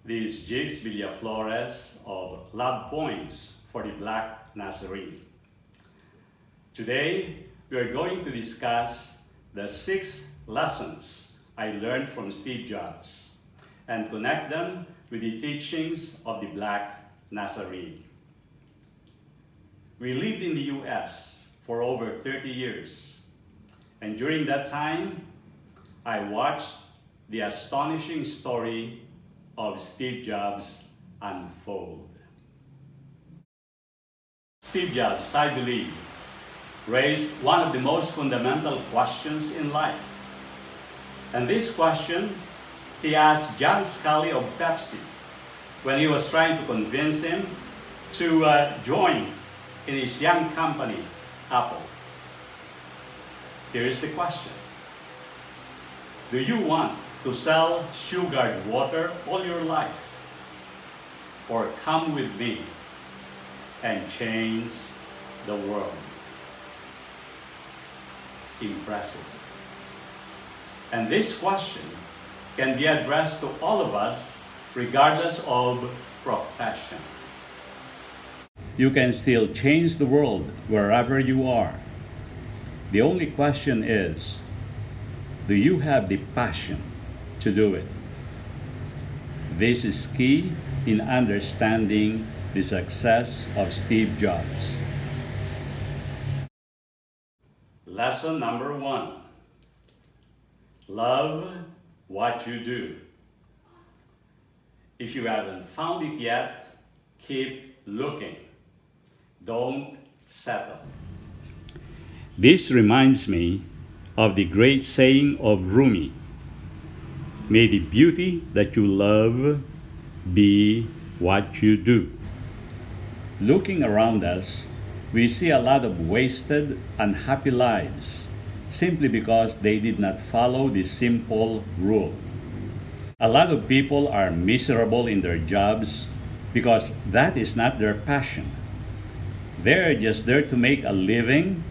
these Jigs Villaflores of Love Poems for the Black Nazarene. Today, we are going to discuss the 6 lessons I learned from Steve Jobs and connect them with the teachings of the Black Nazarene. We lived in the US for over 30 years, and during that time, I watched the astonishing story of Steve Jobs unfold. Steve Jobs, I believe, raised one of the most fundamental questions in life. And this question, he asked John Scully of Pepsi when he was trying to convince him to join in his young company, Apple. Here is the question. Do you want to sell sugared water all your life? Or come with me and change the world? Impressive. And this question can be addressed to all of us regardless of profession. You can still change the world wherever you are. The only question is, do you have the passion to do it? This is key in understanding the success of Steve Jobs. Lesson number 1. Love what you do. If you haven't found it yet, keep looking. Don't settle. This reminds me of the great saying of Rumi, "May the beauty that you love be what you do." Looking around us, we see a lot of wasted, unhappy lives simply because they did not follow the simple rule. A lot of people are miserable in their jobs because that is not their passion. They're just there to make a living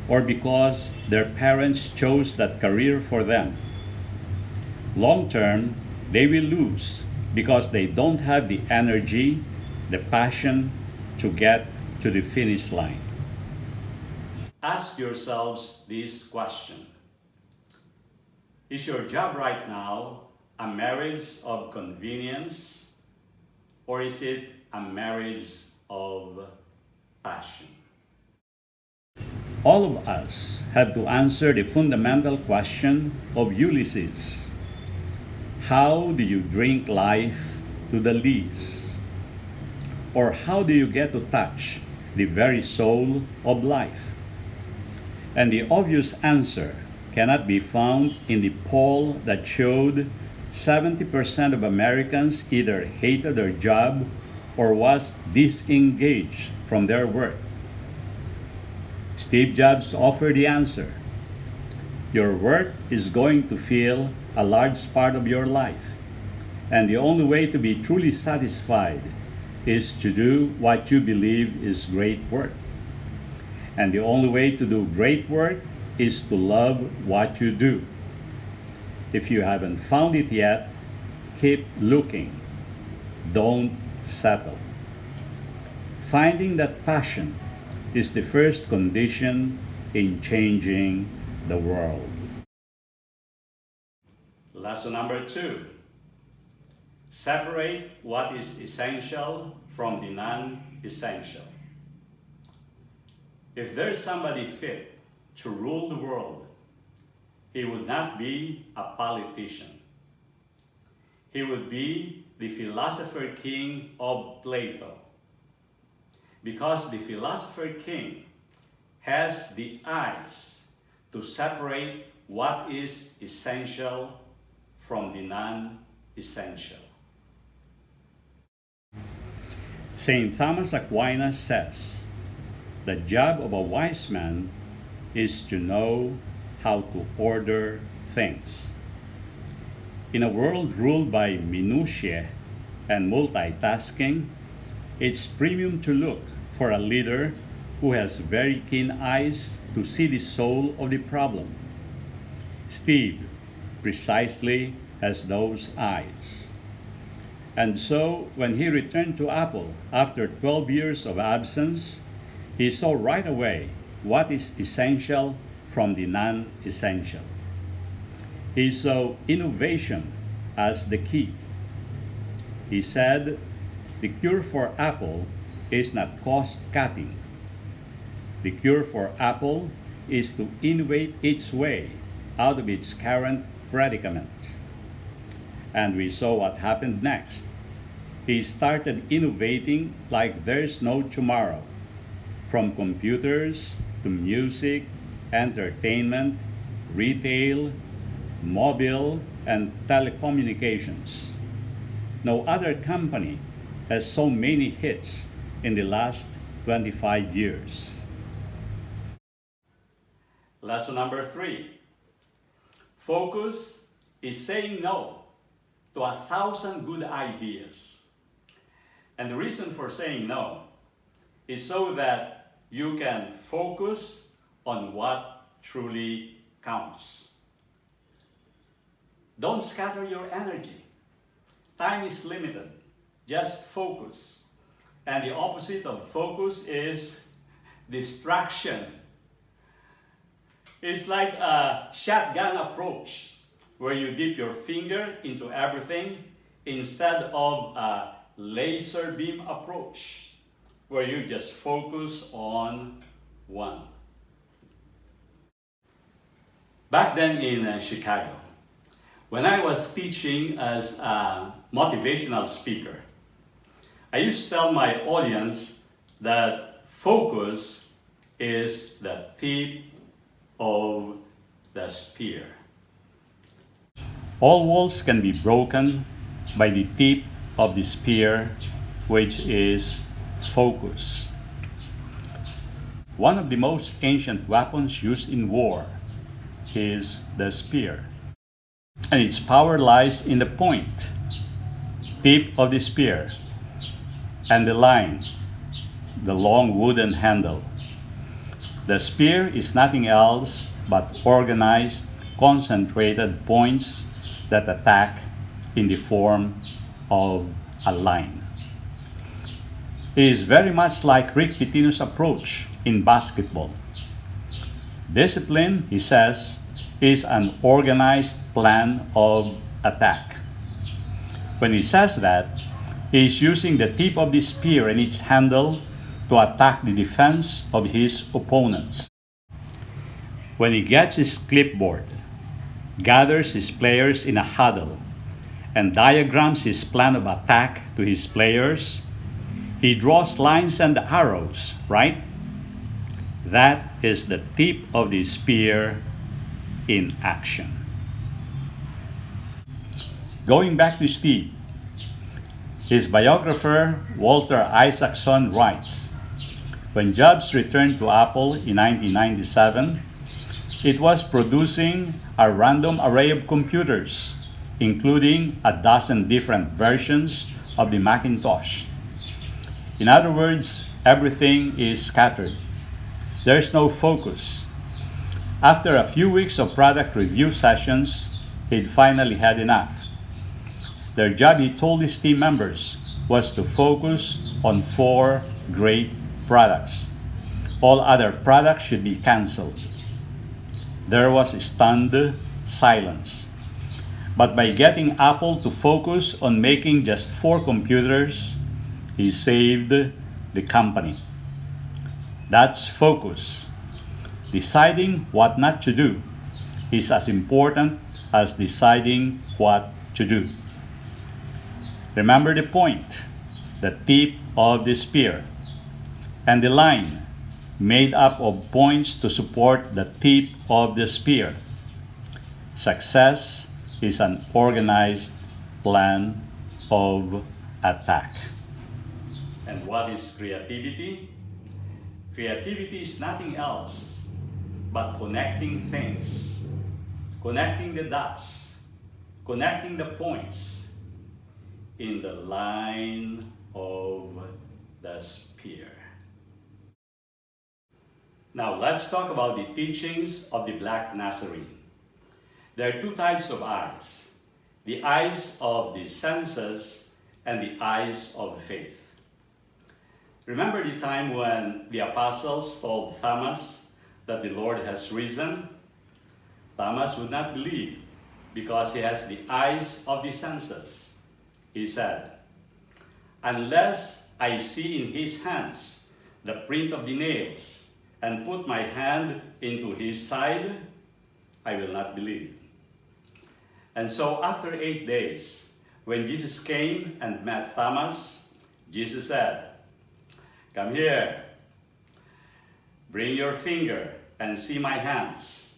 or because their parents chose that career for them. Long term, they will lose because they don't have the energy, the passion to get to the finish line. Ask yourselves this question. Is your job right now a marriage of convenience, or is it a marriage of passion? All of us have to answer the fundamental question of Ulysses. How do you drink life to the lees? Or how do you get to touch the very soul of life? And the obvious answer cannot be found in the poll that showed 70% of Americans either hated their job or was disengaged from their work. Steve Jobs offered the answer. Your work is going to fill a large part of your life, and the only way to be truly satisfied is to do what you believe is great work. And the only way to do great work is to love what you do. If you haven't found it yet, keep looking. Don't settle. Finding that passion is the first condition in changing the world. Lesson number 2. Separate what is essential from the non-essential. If there's somebody fit to rule the world, he would not be a politician. He would be the Philosopher King of Plato. Because the Philosopher King has the eyes to separate what is essential from the non-essential. St. Thomas Aquinas says, the job of a wise man is to know how to order things. In a world ruled by minutiae and multitasking, it's premium to look for a leader who has very keen eyes to see the soul of the problem. Steve precisely has those eyes. And so, when he returned to Apple after 12 years of absence, he saw right away what is essential from the non-essential. He saw innovation as the key. He said, the cure for Apple is not cost cutting. The cure for Apple is to innovate its way out of its current predicament. And we saw what happened next. He started innovating like there's no tomorrow, from computers to music, entertainment, retail, mobile, and telecommunications. No other company has so many hits in the last 25 years. Lesson number 3. Focus is saying no to 1,000 good ideas. And the reason for saying no is so that you can focus on what truly counts. Don't scatter your energy. Time is limited. Just focus. And the opposite of focus is distraction. It's like a shotgun approach where you dip your finger into everything instead of a laser beam approach where you just focus on one. Back then in Chicago, when I was teaching as a motivational speaker, I used to tell my audience that focus is the tip of the spear. All walls can be broken by the tip of the spear, which is focus. One of the most ancient weapons used in war is the spear. And its power lies in the point, tip of the spear, and the line, the long wooden handle. The spear is nothing else but organized, concentrated points that attack in the form of a line. It is very much like Rick Pitino's approach in basketball. Discipline, he says, is an organized plan of attack. When he says that, he is using the tip of the spear and its handle to attack the defense of his opponents. When he gets his clipboard, gathers his players in a huddle, and diagrams his plan of attack to his players, he draws lines and arrows, right? That is the tip of the spear in action. Going back to Steve, his biographer Walter Isaacson writes, when Jobs returned to Apple in 1997, it was producing a random array of computers, including a dozen different versions of the Macintosh. In other words, everything is scattered. There's no focus. After a few weeks of product review sessions, he'd finally had enough. Their job, he told his team members, was to focus on 4 great products. All other products should be canceled. There was a stunned silence. But by getting Apple to focus on making just 4 computers, he saved the company. That's focus. Deciding what not to do is as important as deciding what to do. Remember the point, the tip of the spear, and the line made up of points to support the tip of the spear. Success is an organized plan of attack. And what is creativity? Creativity is nothing else but connecting things, connecting the dots, connecting the points in the line of the spear. Now let's talk about the teachings of the Black Nazarene. There are 2 types of eyes. The eyes of the senses and the eyes of faith. Remember the time when the apostles told Thomas that the Lord has risen? Thomas would not believe because he has the eyes of the senses. He said, "Unless I see in his hands the print of the nails, and put my hand into his side, I will not believe." And so after 8 days, when Jesus came and met Thomas, Jesus said, "Come here, bring your finger and see my hands,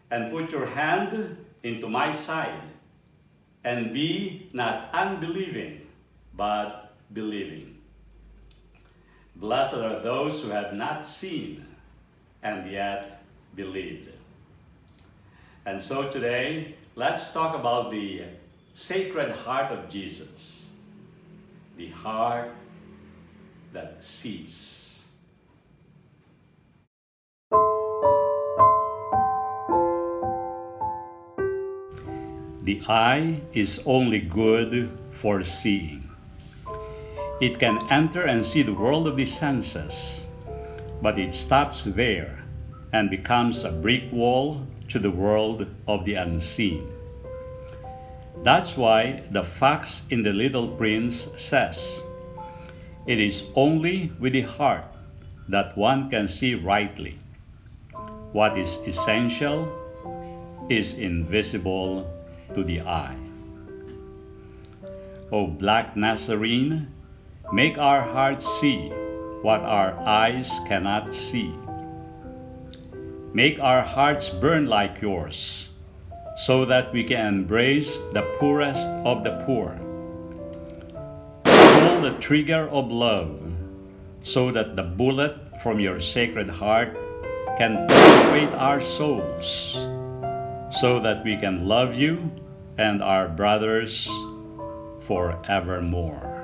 and put your hand into my side, and be not unbelieving, but believing." Blessed are those who have not seen and yet believed. And so today, let's talk about the Sacred Heart of Jesus, the heart that sees. The eye is only good for seeing. It can enter and see the world of the senses, but it stops there and becomes a brick wall to the world of the unseen. That's why the fox in The Little Prince says, "It is only with the heart that one can see rightly. What is essential is invisible to the eye." O Black Nazarene, make our hearts see what our eyes cannot see. Make our hearts burn like yours, so that we can embrace the poorest of the poor. Pull the trigger of love, so that the bullet from your Sacred Heart can penetrate our souls, so that we can love you and our brothers forevermore.